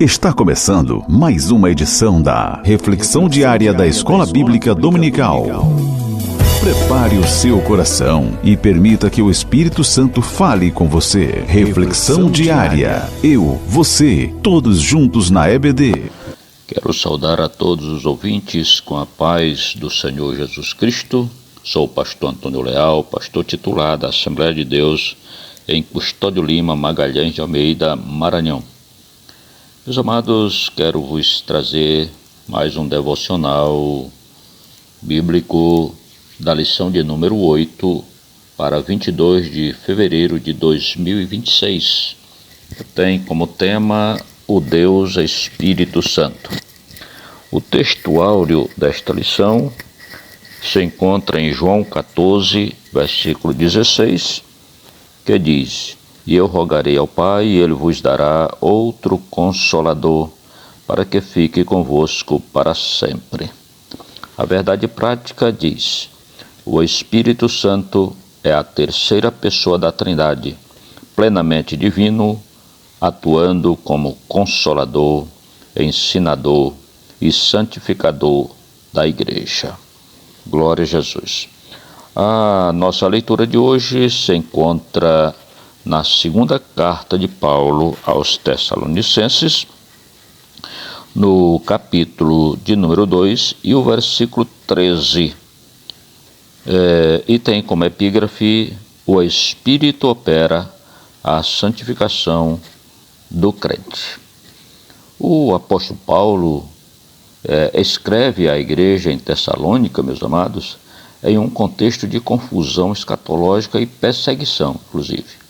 Está começando mais uma edição da Reflexão Diária da Escola Bíblica Dominical. Prepare o seu coração e permita que o Espírito Santo fale com você. Reflexão Diária. Eu, você, todos juntos na EBD. Quero saudar a todos os ouvintes com a paz do Senhor Jesus Cristo. Sou o pastor Antônio Leal, pastor titular da Assembleia de Deus em Custódio Lima, Magalhães de Almeida, Maranhão. Meus amados, quero vos trazer mais um devocional bíblico da lição de número 8 para 22 de fevereiro de 2026. Tem como tema o Deus Espírito Santo. O texto áureo desta lição se encontra em João 14, versículo 16, que diz: E eu rogarei ao Pai, e Ele vos dará outro Consolador, para que fique convosco para sempre. A verdade prática diz: o Espírito Santo é a terceira pessoa da Trindade, plenamente divino, atuando como Consolador, ensinador e santificador da Igreja. Glória a Jesus. A nossa leitura de hoje se encontra na segunda carta de Paulo aos Tessalonicenses, no capítulo de número 2 e o versículo 13. E tem como epígrafe: o Espírito opera a santificação do crente. O apóstolo Paulo escreve à igreja em Tessalônica, meus amados, em um contexto de confusão escatológica e perseguição, inclusive.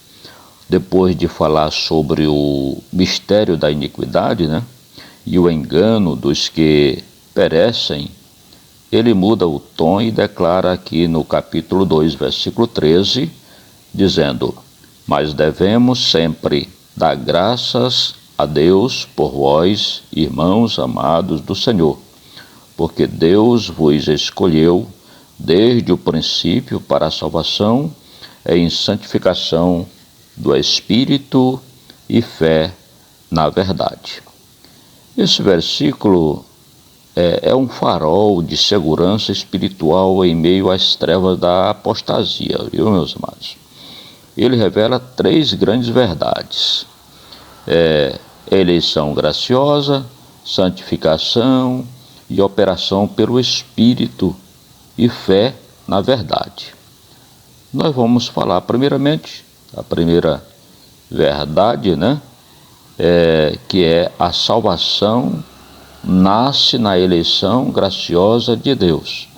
Depois de falar sobre o mistério da iniquidade, e o engano dos que perecem, ele muda o tom e declara aqui no capítulo 2, versículo 13, dizendo: Mas devemos sempre dar graças a Deus por vós, irmãos amados do Senhor, porque Deus vos escolheu desde o princípio para a salvação em santificação do Espírito e fé na verdade. Esse versículo é um farol de segurança espiritual em meio às trevas da apostasia, viu, meus amados? Ele revela três grandes verdades: eleição graciosa, santificação e operação pelo Espírito e fé na verdade. Nós vamos falar primeiramente a primeira verdade, que é a salvação nasce na eleição graciosa de Deus.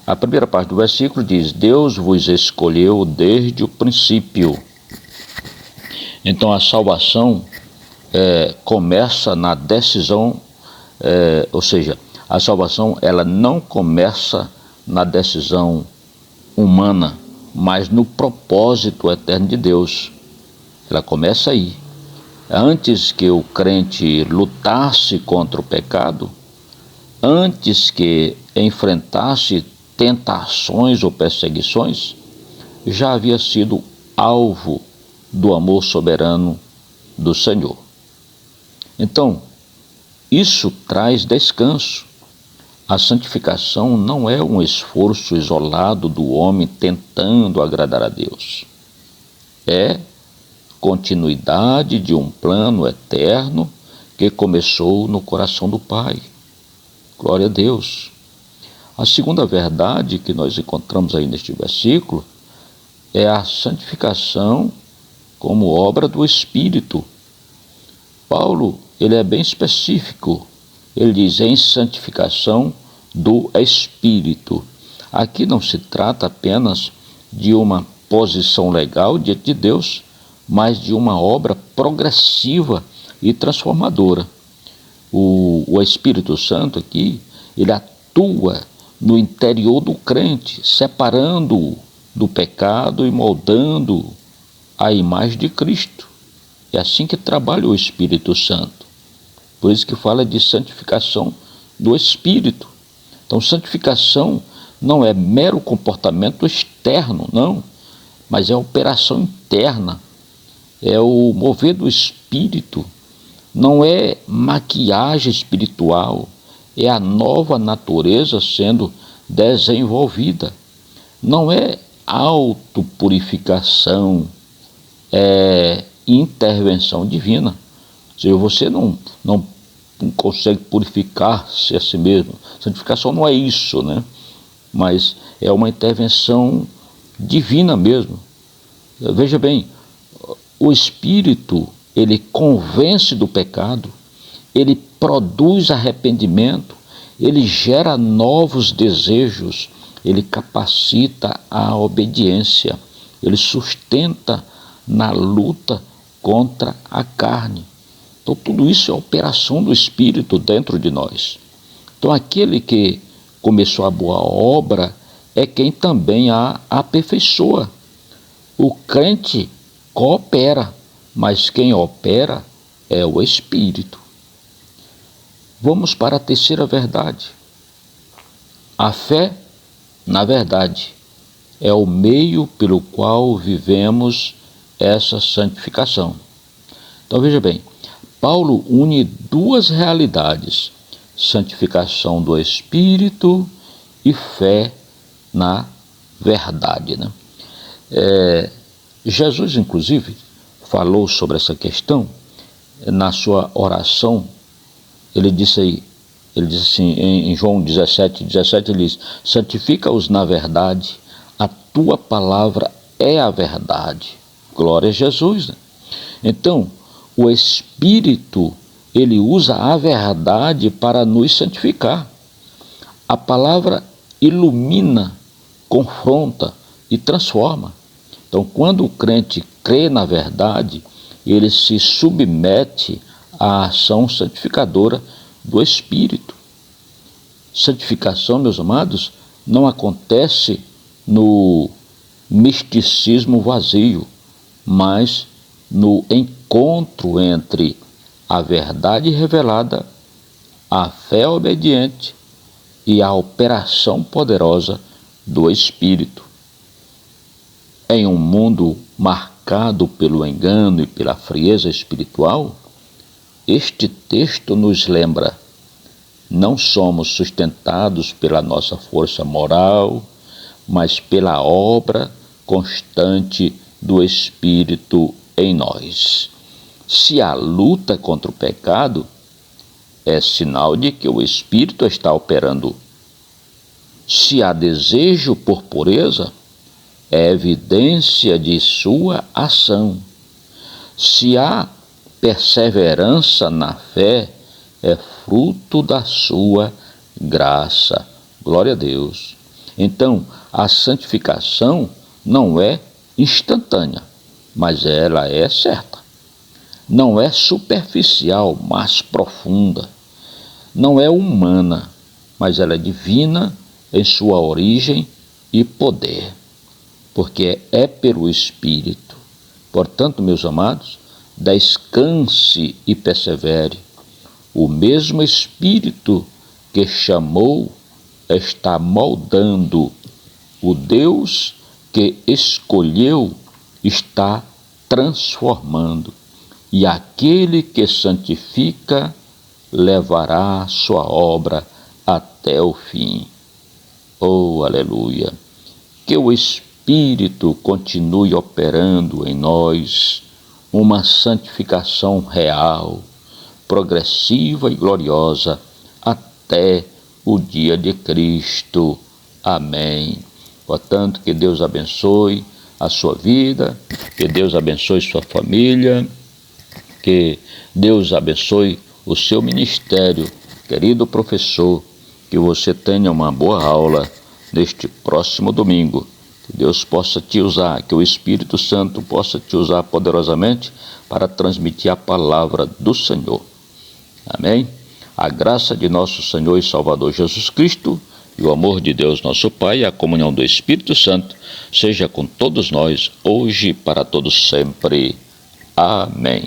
A primeira parte do versículo diz: Deus vos escolheu desde o princípio. Então a salvação começa na decisão, ou seja, a salvação ela não começa na decisão humana, mas no propósito eterno de Deus. Ela começa aí. Antes que o crente lutasse contra o pecado, antes que enfrentasse tentações ou perseguições, já havia sido alvo do amor soberano do Senhor. Então, isso traz descanso. A santificação não é um esforço isolado do homem tentando agradar a Deus. É continuidade de um plano eterno que começou no coração do Pai. Glória a Deus. A segunda verdade que nós encontramos aí neste versículo é a santificação como obra do Espírito. Paulo, ele é bem específico. Ele diz: em santificação do Espírito. Aqui não se trata apenas de uma posição legal diante de Deus, mas de uma obra progressiva e transformadora. O Espírito Santo aqui, ele atua no interior do crente, separando-o do pecado e moldando a imagem de Cristo. É assim que trabalha o Espírito Santo. Por isso que fala de santificação do Espírito. Então, santificação não é mero comportamento externo, não, mas é operação interna, é o mover do Espírito não é maquiagem espiritual, é a nova natureza sendo desenvolvida. Não é autopurificação, é intervenção divina. Ou seja, você não consegue purificar-se a si mesmo. Santificação não é isso, né? Mas é uma intervenção divina mesmo. Veja bem, o Espírito, ele convence do pecado, ele produz arrependimento, ele gera novos desejos, ele capacita a obediência, ele sustenta na luta contra a carne. Então tudo isso é operação do Espírito dentro de nós. Então aquele que começou a boa obra é quem também a aperfeiçoa. O crente coopera, mas quem opera é o Espírito. Vamos para a terceira verdade. A fé, na verdade, é o meio pelo qual vivemos essa santificação. Então veja bem, Paulo une duas realidades: santificação do Espírito e fé na verdade, né? Jesus, inclusive, falou sobre essa questão na sua oração. Ele disse assim, em João 17, ele diz: santifica-os na verdade, a tua palavra é a verdade. Glória a Jesus, né? Então, o Espírito, ele usa a verdade para nos santificar. A palavra ilumina, confronta e transforma. Então, quando o crente crê na verdade, ele se submete à ação santificadora do Espírito. Santificação, meus amados, não acontece no misticismo vazio, mas no encontro entre a verdade revelada, a fé obediente e a operação poderosa do Espírito. Em um mundo marcado pelo engano e pela frieza espiritual, este texto nos lembra: não somos sustentados pela nossa força moral, mas pela obra constante do Espírito em nós. Se há luta contra o pecado, é sinal de que o Espírito está operando. Se há desejo por pureza, é evidência de sua ação. Se há perseverança na fé, é fruto da sua graça. Glória a Deus. Então, a santificação não é instantânea, mas ela é certa. Não é superficial, mas profunda. Não é humana, mas ela é divina em sua origem e poder, porque é pelo Espírito. Portanto, meus amados, descanse e persevere. O mesmo Espírito que chamou está moldando. O Deus que escolheu está transformando. E aquele que santifica levará sua obra até o fim. Oh, aleluia! Que o Espírito continue operando em nós uma santificação real, progressiva e gloriosa até o dia de Cristo. Amém. Portanto, que Deus abençoe a sua vida, que Deus abençoe sua família, que Deus abençoe o seu ministério, querido professor, que você tenha uma boa aula neste próximo domingo. Que Deus possa te usar, que o Espírito Santo possa te usar poderosamente para transmitir a palavra do Senhor. Amém? A graça de nosso Senhor e Salvador Jesus Cristo e o amor de Deus nosso Pai e a comunhão do Espírito Santo seja com todos nós, hoje e para todos sempre. Amém.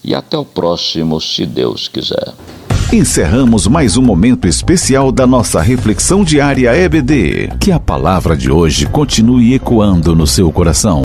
E até o próximo, se Deus quiser. Encerramos mais um momento especial da nossa reflexão diária EBD. Que a palavra de hoje continue ecoando no seu coração.